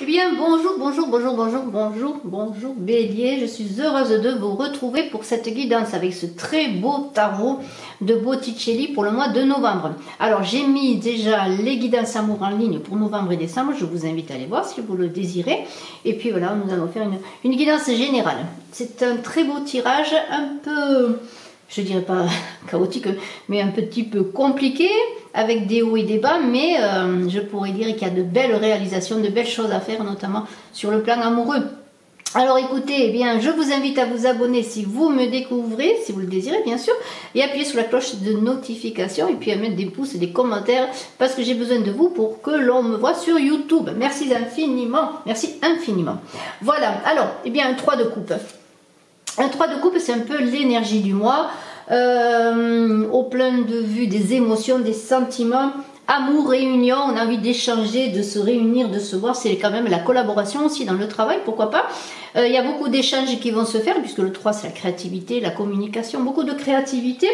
Eh bien, bonjour Bélier, je suis heureuse de vous retrouver pour cette guidance avec ce très beau tarot de Botticelli pour le mois de novembre. Alors, j'ai mis déjà les guidances amour en ligne pour novembre et décembre, je vous invite à aller voir si vous le désirez. Et puis voilà, nous allons faire une guidance générale. C'est un très beau tirage, un peu, je dirais pas chaotique, mais un petit peu compliqué, avec des hauts et des bas, mais je pourrais dire qu'il y a de belles réalisations, de belles choses à faire, notamment sur le plan amoureux. Alors écoutez, eh bien, je vous invite à vous abonner si vous me découvrez, si vous le désirez bien sûr, et appuyer sur la cloche de notification, et puis à mettre des pouces et des commentaires, parce que j'ai besoin de vous pour que l'on me voit sur YouTube. Merci infiniment, merci infiniment. Voilà, alors, eh bien, un 3 de coupe. Un 3 de coupe, c'est un peu l'énergie du mois. Au plein de vue des émotions, des sentiments, amour, réunion, on a envie d'échanger, de se réunir, de se voir, c'est quand même la collaboration aussi dans le travail, pourquoi pas. Il y a beaucoup d'échanges qui vont se faire, puisque le 3 c'est la créativité, la communication, beaucoup de créativité,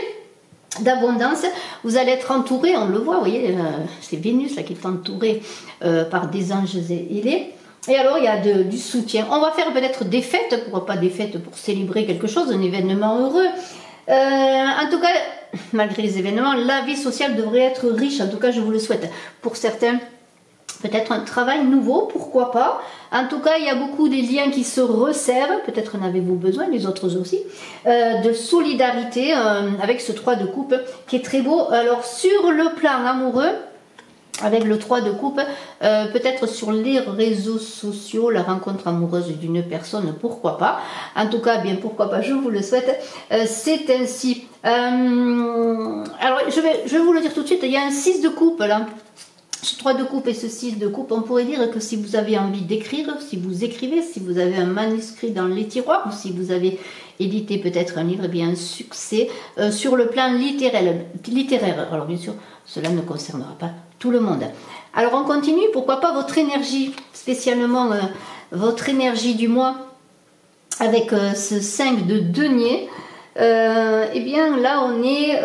d'abondance. Vous allez être entouré, on le voit, vous voyez, c'est Vénus là qui est entourée par des anges ailés. Et alors il y a du soutien. On va faire peut-être des fêtes, pourquoi pas des fêtes pour célébrer quelque chose, un événement heureux. En tout cas, malgré les événements, la vie sociale devrait être riche, en tout cas je vous le souhaite. Pour certains, peut-être un travail nouveau, pourquoi pas. En tout cas, il y a beaucoup des liens qui se resserrent, peut-être en avez-vous besoin, les autres aussi, de solidarité avec ce 3 de coupe qui est très beau. Alors sur le plan amoureux, avec le 3 de coupe, peut-être sur les réseaux sociaux, la rencontre amoureuse d'une personne, pourquoi pas. En tout cas, bien pourquoi pas, je vous le souhaite. C'est ainsi. Alors, je vais vous le dire tout de suite, il y a un 6 de coupe là. Ce 3 de coupe et ce 6 de coupe, on pourrait dire que si vous avez envie d'écrire, si vous écrivez, si vous avez un manuscrit dans les tiroirs, ou si vous avez édité peut-être un livre, eh bien un succès sur le plan littéraire. Alors bien sûr, cela ne concernera pas tout le monde. Alors on continue, pourquoi pas votre énergie, spécialement votre énergie du mois, avec ce 5 de denier. Eh bien là on est...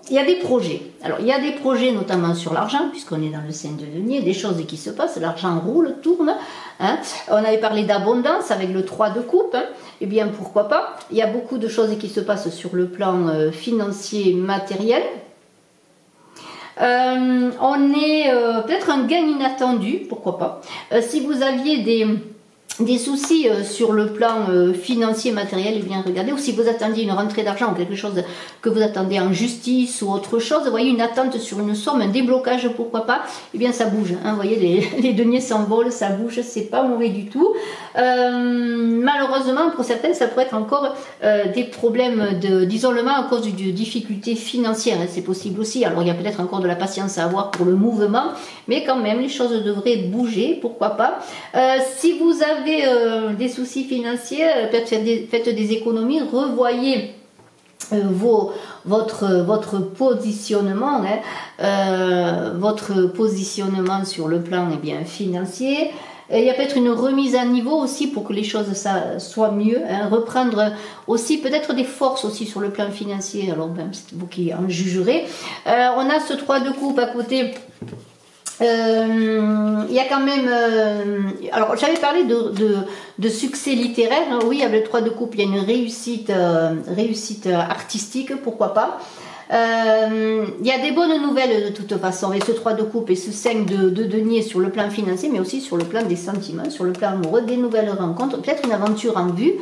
il y a des projets. Alors, il y a des projets notamment sur l'argent, puisqu'on est dans le 5 de denier, des choses qui se passent, l'argent roule, tourne. Hein. On avait parlé d'abondance avec le 3 de coupe. Hein. Eh bien, pourquoi pas. Il y a beaucoup de choses qui se passent sur le plan financier, matériel. On est peut-être un gain inattendu, pourquoi pas. Si vous aviez des soucis sur le plan financier, matériel, eh bien regardez, ou si vous attendiez une rentrée d'argent ou quelque chose que vous attendez en justice ou autre chose, vous voyez une attente sur une somme, un déblocage, pourquoi pas, eh bien ça bouge, hein, vous voyez les deniers s'envolent, ça bouge, c'est pas mauvais du tout. Malheureusement pour certaines ça pourrait être encore des problèmes d'isolement à cause de difficultés financières, hein, c'est possible aussi. Alors il y a peut-être encore de la patience à avoir pour le mouvement, mais quand même les choses devraient bouger, pourquoi pas. Si vous avez des soucis financiers, peut-être faites des économies, revoyez votre positionnement, hein, votre positionnement sur le plan financier. Il y a peut-être une remise à niveau aussi pour que les choses soient mieux, hein, reprendre aussi peut-être des forces aussi sur le plan financier, alors ben, c'est vous qui en jugerez. On a ce 3 de coupe à côté. Il y a quand même... alors, j'avais parlé de succès littéraire. Hein, oui, avec le 3 de coupe, il y a une réussite artistique, pourquoi pas. Il y a des bonnes nouvelles de toute façon avec ce 3 de coupe et ce 5 de denier sur le plan financier, mais aussi sur le plan des sentiments, sur le plan amoureux, des nouvelles rencontres, peut-être une aventure en vue.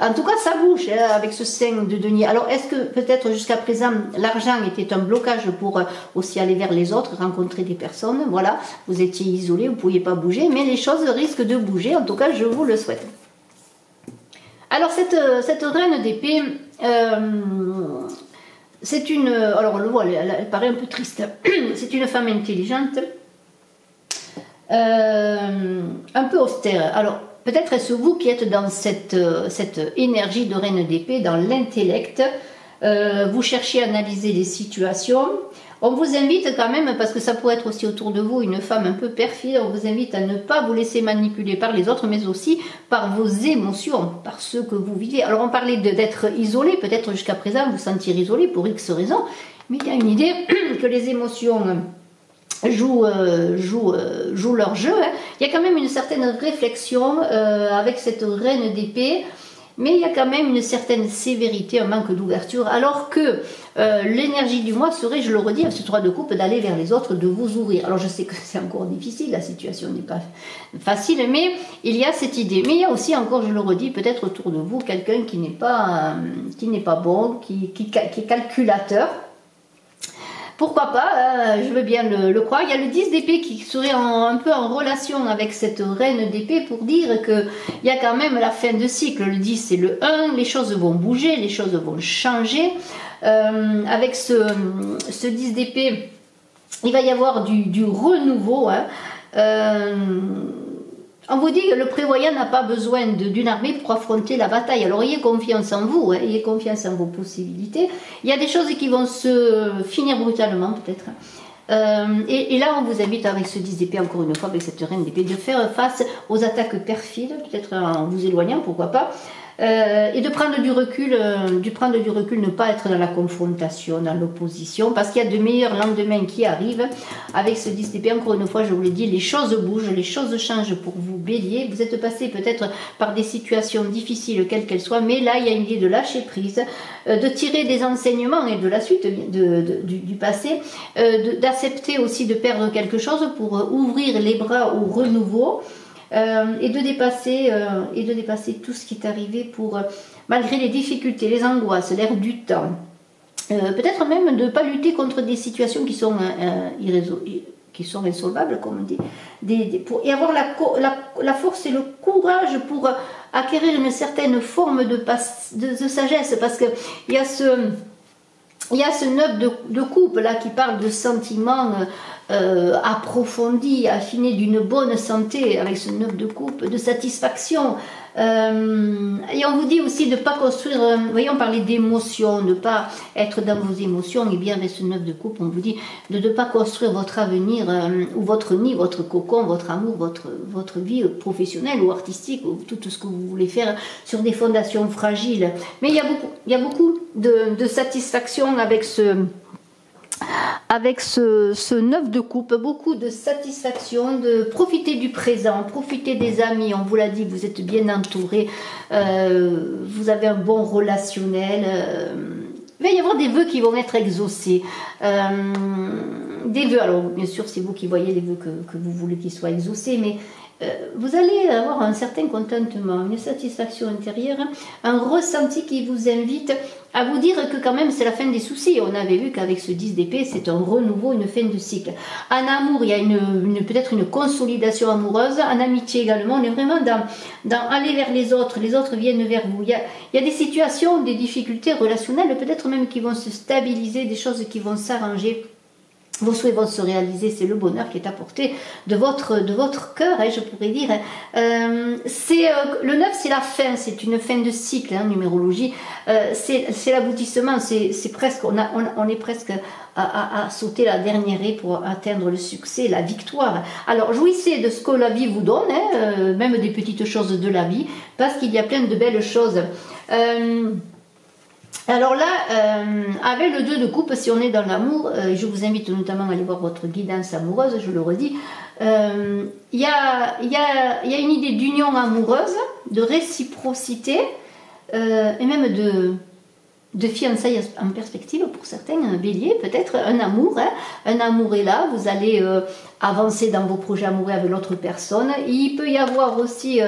En tout cas, ça bouge hein, avec ce 5 de denier. Alors, est-ce que peut-être jusqu'à présent, l'argent était un blocage pour aussi aller vers les autres, rencontrer des personnes, voilà, vous étiez isolé, vous ne pouviez pas bouger, mais les choses risquent de bouger, en tout cas, je vous le souhaite. Alors, cette reine d'épée... c'est une... Alors on le voit, elle paraît un peu triste. C'est une femme intelligente, un peu austère. Alors peut-être est-ce vous qui êtes dans cette énergie de reine d'épée, dans l'intellect. Vous cherchez à analyser les situations. On vous invite quand même, parce que ça pourrait être aussi autour de vous une femme un peu perfide, on vous invite à ne pas vous laisser manipuler par les autres, mais aussi par vos émotions, par ce que vous vivez. Alors on parlait d'être isolé, peut-être jusqu'à présent vous sentir isolé pour X raisons, mais il y a une idée que les émotions jouent leur jeu. Hein. Il y a quand même une certaine réflexion avec cette reine d'épée, mais il y a quand même une certaine sévérité, un manque d'ouverture, alors que l'énergie du mois serait, je le redis, avec ce 3 de coupe, d'aller vers les autres, de vous ouvrir. Alors je sais que c'est encore difficile, la situation n'est pas facile, mais il y a cette idée. Mais il y a aussi, encore, je le redis, peut-être autour de vous, quelqu'un qui n'est pas bon, qui est calculateur. Pourquoi pas, je veux bien le croire. Il y a le 10 d'épée qui serait un peu en relation avec cette reine d'épée pour dire qu'il y a quand même la fin de cycle. Le 10 c'est le 1, les choses vont bouger, les choses vont changer. Avec ce 10 d'épée, il va y avoir du renouveau. Hein. On vous dit que le prévoyant n'a pas besoin d'une armée pour affronter la bataille. Alors ayez confiance en vous, hein, ayez confiance en vos possibilités. Il y a des choses qui vont se finir brutalement peut-être. Et là on vous invite avec ce 10 d'épée, encore une fois avec cette reine d'épée, de faire face aux attaques perfides, peut-être en vous éloignant, pourquoi pas. Et de prendre du recul, ne pas être dans la confrontation, dans l'opposition, parce qu'il y a de meilleurs lendemains qui arrivent avec ce 10 d'épée. Encore une fois, je vous l'ai dit, les choses bougent, les choses changent pour vous, Bélier. Vous êtes passé peut-être par des situations difficiles, quelles qu'elles soient, mais là, il y a une idée de lâcher prise, de tirer des enseignements et de la suite du passé, d'accepter aussi de perdre quelque chose pour ouvrir les bras au renouveau. Et de dépasser tout ce qui est arrivé pour, malgré les difficultés, les angoisses, l'air du temps, peut-être même de ne pas lutter contre des situations qui sont insolvables, comme on dit, et avoir la force et le courage pour acquérir une certaine forme de sagesse, parce qu'il y a ce 9 de coupe là qui parle de sentiments approfondis, affinés, d'une bonne santé, avec ce 9 de coupe, de satisfaction. Et on vous dit aussi de ne pas construire, voyons, parler d'émotions, de ne pas être dans vos émotions, et bien avec ce 9 de coupe, on vous dit de ne pas construire votre avenir, ou votre nid, votre cocon, votre amour, votre vie professionnelle ou artistique, ou tout ce que vous voulez faire sur des fondations fragiles. Mais il y a beaucoup de satisfaction avec ce 9 de coupe, beaucoup de satisfaction, de profiter du présent, profiter des amis, on vous l'a dit, vous êtes bien entouré, vous avez un bon relationnel, il va y avoir des vœux qui vont être exaucés, des vœux, alors bien sûr c'est vous qui voyez les vœux que vous voulez qu'ils soient exaucés, mais vous allez avoir un certain contentement, une satisfaction intérieure, un ressenti qui vous invite à vous dire que quand même c'est la fin des soucis. On avait vu qu'avec ce 10 d'épée, c'est un renouveau, une fin de cycle. En amour, il y a peut-être une consolidation amoureuse. En amitié également, on est vraiment dans aller vers les autres viennent vers vous. Il y a des situations, des difficultés relationnelles, peut-être même qui vont se stabiliser, des choses qui vont s'arranger. Vos souhaits vont se réaliser, c'est le bonheur qui est apporté de votre cœur, hein, je pourrais dire. Le 9, c'est la fin, c'est une fin de cycle, hein, numérologie. C'est l'aboutissement, c'est presque, on est presque à sauter la dernière raie pour atteindre le succès, la victoire. Alors, jouissez de ce que la vie vous donne, hein, même des petites choses de la vie, parce qu'il y a plein de belles choses. Alors là, avec le 2 de coupe, si on est dans l'amour, je vous invite notamment à aller voir votre guidance amoureuse, je le redis, il y a une idée d'union amoureuse, de réciprocité, et même de fiançailles en perspective pour certains, un bélier, peut-être un amour, hein, un amour est là, vous allez avancer dans vos projets amoureux avec l'autre personne. Il peut y avoir aussi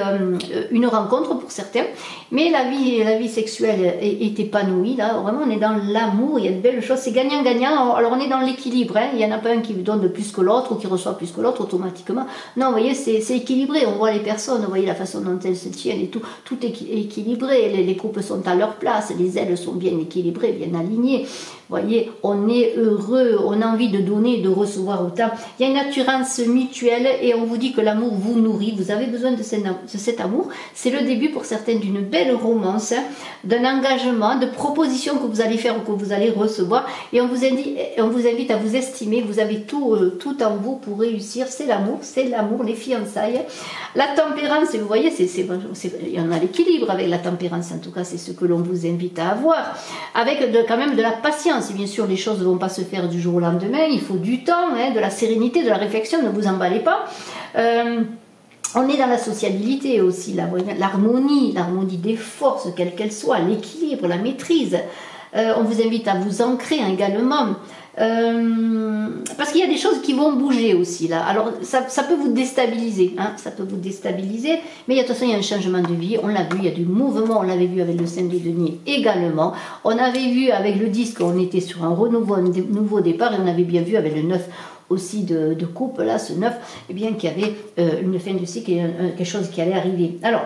une rencontre pour certains, mais la vie sexuelle est épanouie, là, vraiment on est dans l'amour, il y a de belles choses, c'est gagnant-gagnant, alors on est dans l'équilibre, hein, il n'y en a pas un qui donne plus que l'autre ou qui reçoit plus que l'autre automatiquement, non, vous voyez, c'est équilibré, on voit les personnes, vous voyez la façon dont elles se tiennent et tout est équilibré, les couples sont à leur place, les ailes sont bien équilibrées, bien alignées, vous voyez, on est heureux, on a envie de donner et de recevoir autant, il y a une assurance mutuelle et on vous dit que l'amour vous nourrit, vous avez besoin de cet amour, c'est le début pour certaines d'une belle romance, hein, d'un engagement, de propositions que vous allez faire ou que vous allez recevoir et on vous invite à vous estimer, vous avez tout en vous pour réussir, c'est l'amour, les fiançailles, la tempérance, vous voyez, il y en a l'équilibre avec la tempérance, en tout cas c'est ce que l'on vous invite à avoir, avec quand même de la patience, patience. Et bien sûr, les choses ne vont pas se faire du jour au lendemain. Il faut du temps, hein, de la sérénité, de la réflexion. Ne vous emballez pas. On est dans la sociabilité aussi, l'harmonie des forces, quelles qu'elles soient, l'équilibre, la maîtrise. On vous invite à vous ancrer également. Parce qu'il y a des choses qui vont bouger aussi là. Alors ça peut vous déstabiliser, hein, ça peut vous déstabiliser, mais de toute façon il y a un changement de vie, on l'a vu, il y a du mouvement, on l'avait vu avec le Saint des Deniers également, on avait vu avec le disque, on était sur un renouveau, un nouveau départ, et on avait bien vu avec le 9 aussi de coupe, là ce 9, eh bien qu'il y avait une fin de cycle et quelque chose qui allait arriver. Alors,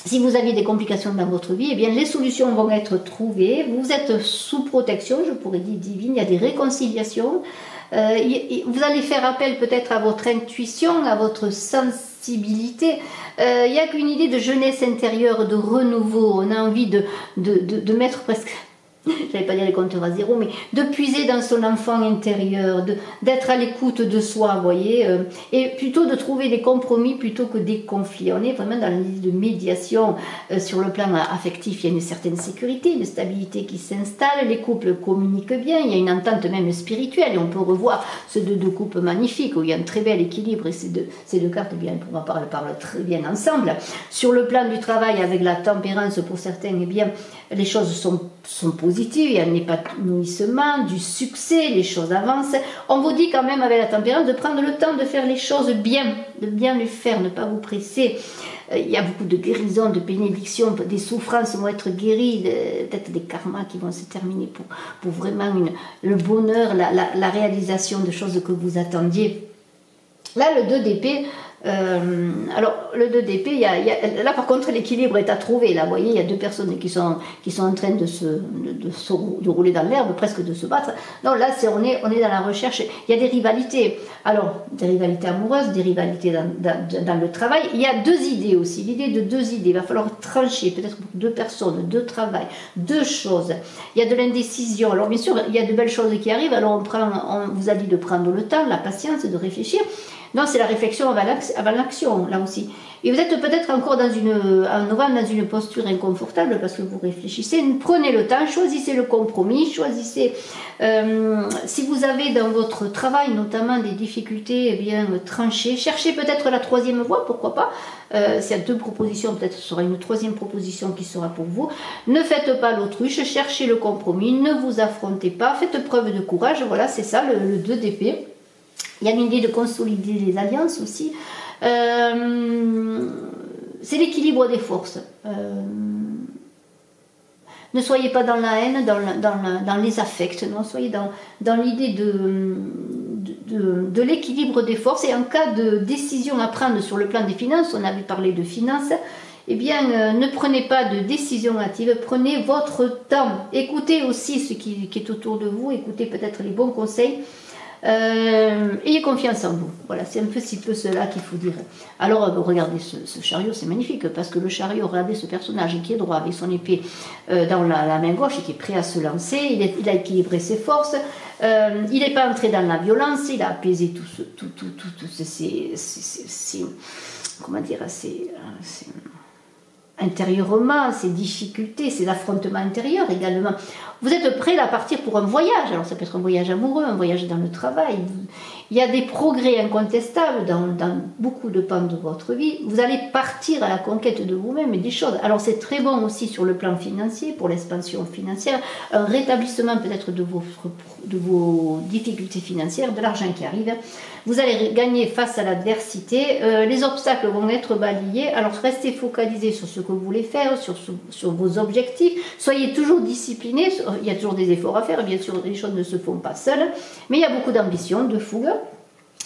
si vous avez des complications dans votre vie, eh bien les solutions vont être trouvées. Vous êtes sous protection, je pourrais dire divine. Il y a des réconciliations. Vous allez faire appel peut-être à votre intuition, à votre sensibilité. Il n'y a qu'une idée de jeunesse intérieure, de renouveau. On a envie de mettre presque... j'allais pas dire les compteurs à zéro, mais de puiser dans son enfant intérieur, d'être à l'écoute de soi, vous voyez, et plutôt de trouver des compromis plutôt que des conflits. On est vraiment dans l'idée de médiation sur le plan affectif. Il y a une certaine sécurité, une stabilité qui s'installe, les couples communiquent bien, il y a une entente même spirituelle, et on peut revoir ce deux couples magnifiques où il y a un très bel équilibre, et ces deux cartes, eh bien, pour ma part, elles parlent très bien ensemble. Sur le plan du travail, avec la tempérance pour certains, eh bien, les choses sont positives, il y a un épanouissement, du succès, les choses avancent. On vous dit quand même avec la tempérance de prendre le temps de faire les choses bien, de bien les faire, ne pas vous presser. Il y a beaucoup de guérisons, de bénédictions, des souffrances vont être guéries, peut-être des karmas qui vont se terminer pour vraiment le bonheur, la réalisation de choses que vous attendiez. Là, le 2 d'épée, alors le 2 d'épée, là par contre l'équilibre est à trouver. Là, vous voyez, il y a deux personnes qui sont en train de rouler dans l'herbe, presque de se battre. Non, là on est dans la recherche. Il y a des rivalités. Alors, des rivalités amoureuses, des rivalités dans le travail. Il y a deux idées aussi, l'idée de deux idées. Il va falloir trancher, peut-être pour deux personnes, deux travail, deux choses. Il y a de l'indécision. Alors bien sûr, il y a de belles choses qui arrivent. Alors on vous a dit de prendre le temps, la patience, de réfléchir. Non, c'est la réflexion avant l'action, là aussi. Et vous êtes peut-être encore en novembre dans une posture inconfortable parce que vous réfléchissez. Prenez le temps, choisissez le compromis, choisissez... si vous avez dans votre travail notamment des difficultés, eh bien, tranchez. Cherchez peut-être la troisième voie, pourquoi pas. S'il y a deux propositions, peut-être ce sera une troisième proposition qui sera pour vous. Ne faites pas l'autruche, cherchez le compromis, ne vous affrontez pas, faites preuve de courage. Voilà, c'est ça, le 2 d'épée. Il y a une idée de consolider les alliances aussi. C'est l'équilibre des forces. Ne soyez pas dans la haine, dans les affects, non, soyez dans l'idée de l'équilibre des forces. Et en cas de décision à prendre sur le plan des finances, on avait parlé de finances, eh bien, ne prenez pas de décision hâtive, prenez votre temps. Écoutez aussi ce qui est autour de vous, écoutez peut-être les bons conseils. Ayez confiance en vous. Voilà, c'est un petit peu cela qu'il faut dire. Alors, regardez ce chariot, c'est magnifique, parce que le chariot, regardez ce personnage qui est droit avec son épée dans la main gauche et qui est prêt à se lancer. Il a équilibré ses forces. Il n'est pas entré dans la violence. Il a apaisé tout ces comment dire, intérieurement, ces difficultés, ces affrontements intérieurs également. Vous êtes prêt à partir pour un voyage. Alors ça peut être un voyage amoureux, un voyage dans le travail. Il y a des progrès incontestables dans beaucoup de pans de votre vie. Vous allez partir à la conquête de vous-même et des choses. Alors c'est très bon aussi sur le plan financier, pour l'expansion financière, un rétablissement peut-être de vos difficultés financières, de l'argent qui arrive. Vous allez gagner face à l'adversité. Les obstacles vont être balayés. Alors restez focalisés sur ce que vous voulez faire, sur vos objectifs. Soyez toujours disciplinés. Il y a toujours des efforts à faire. Bien sûr, les choses ne se font pas seules. Mais il y a beaucoup d'ambition, de fougue.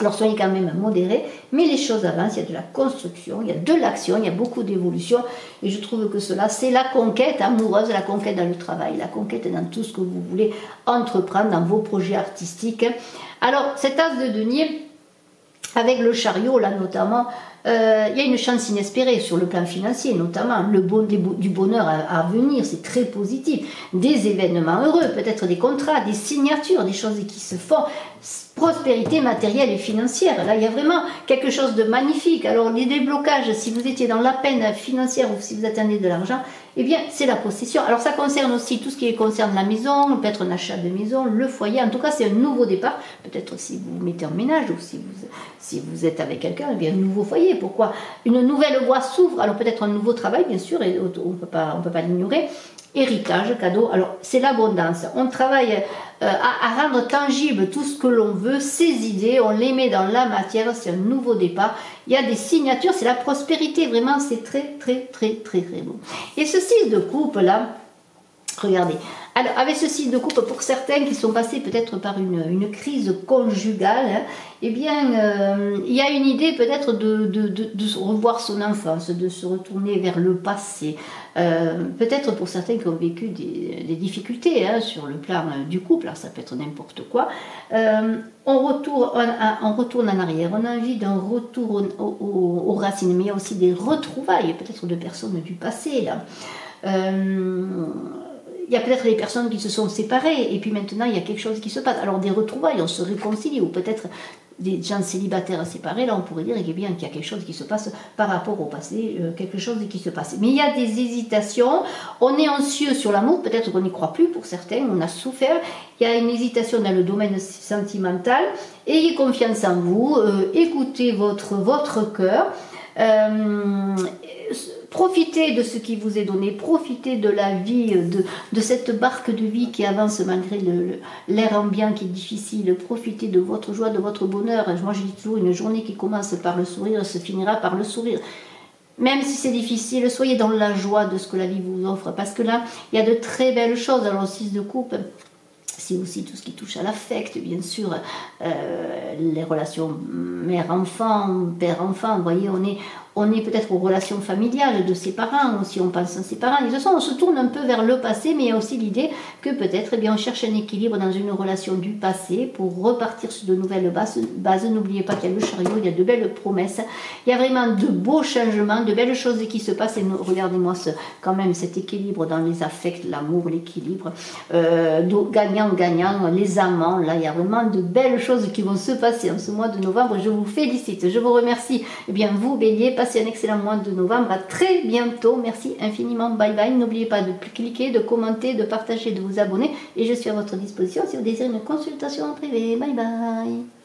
Alors soyez quand même modérés, mais les choses avancent, il y a de la construction, il y a de l'action, il y a beaucoup d'évolution, et je trouve que cela, c'est la conquête amoureuse, la conquête dans le travail, la conquête dans tout ce que vous voulez entreprendre, dans vos projets artistiques. Alors, cet as de denier, avec le chariot, là notamment, il y a une chance inespérée sur le plan financier, notamment du bonheur à venir, c'est très positif, des événements heureux, peut-être des contrats, des signatures, des choses qui se font, prospérité matérielle et financière. Là, il y a vraiment quelque chose de magnifique. Alors, les déblocages, si vous étiez dans la peine financière ou si vous attendez de l'argent, eh bien, c'est la possession. Alors, ça concerne aussi tout ce qui concerne la maison, peut-être un achat de maison, le foyer. En tout cas, c'est un nouveau départ. Peut-être si vous vous mettez en ménage ou si vous êtes avec quelqu'un, eh bien, un nouveau foyer. Pourquoi? Une nouvelle voie s'ouvre. Alors, peut-être un nouveau travail, bien sûr, et on peut pas l'ignorer. Héritage, cadeau, alors c'est l'abondance. On travaille à rendre tangible tout ce que l'on veut, ses idées, on les met dans la matière, c'est un nouveau départ. Il y a des signatures, c'est la prospérité, vraiment c'est très beau. Et ce 6 de coupe là, regardez, alors avec ce 6 de coupe, pour certains qui sont passés peut-être par une crise conjugale, hein, eh bien il y a une idée peut-être de revoir son enfance, de se retourner vers le passé. Peut-être pour certains qui ont vécu des difficultés hein, sur le plan du couple, alors ça peut être n'importe quoi. On retourne en arrière, on a envie d'un retour aux racines, mais il y a aussi des retrouvailles peut-être de personnes du passé là. Il y a peut-être les personnes qui se sont séparées et puis maintenant il y a quelque chose qui se passe. Alors des retrouvailles, on se réconcilie ou peut-être des gens célibataires séparés, là on pourrait dire qu'il y a quelque chose qui se passe par rapport au passé, quelque chose qui se passe. Mais il y a des hésitations, on est anxieux sur l'amour, peut-être qu'on n'y croit plus pour certains, on a souffert, il y a une hésitation dans le domaine sentimental, ayez confiance en vous, écoutez votre cœur. Profitez de ce qui vous est donné, profitez de la vie, de cette barque de vie qui avance malgré l'air ambiant qui est difficile, profitez de votre joie, de votre bonheur. Moi je dis toujours, une journée qui commence par le sourire se finira par le sourire. Même si c'est difficile, soyez dans la joie de ce que la vie vous offre, parce que là, il y a de très belles choses. Alors le 6 de coupe, c'est aussi tout ce qui touche à l'affect, bien sûr, les relations mère-enfant, père-enfant, vous voyez, on est peut-être aux relations familiales de ses parents, ou si on pense à ses parents. Et de toute façon, on se tourne un peu vers le passé, mais il y a aussi l'idée que peut-être on cherche un équilibre dans une relation du passé pour repartir sur de nouvelles bases. N'oubliez pas qu'il y a le chariot, il y a de belles promesses, il y a vraiment de beaux changements, de belles choses qui se passent. Et regardez-moi quand même cet équilibre dans les affects, l'amour, l'équilibre, gagnant-gagnant, les amants. Là, il y a vraiment de belles choses qui vont se passer en ce mois de novembre. Je vous félicite, je vous remercie. Eh bien, vous, Bélier, passez un excellent mois de novembre, à très bientôt, merci infiniment, bye bye, n'oubliez pas de cliquer, de commenter, de partager, de vous abonner, et je suis à votre disposition si vous désirez une consultation en privé, bye bye.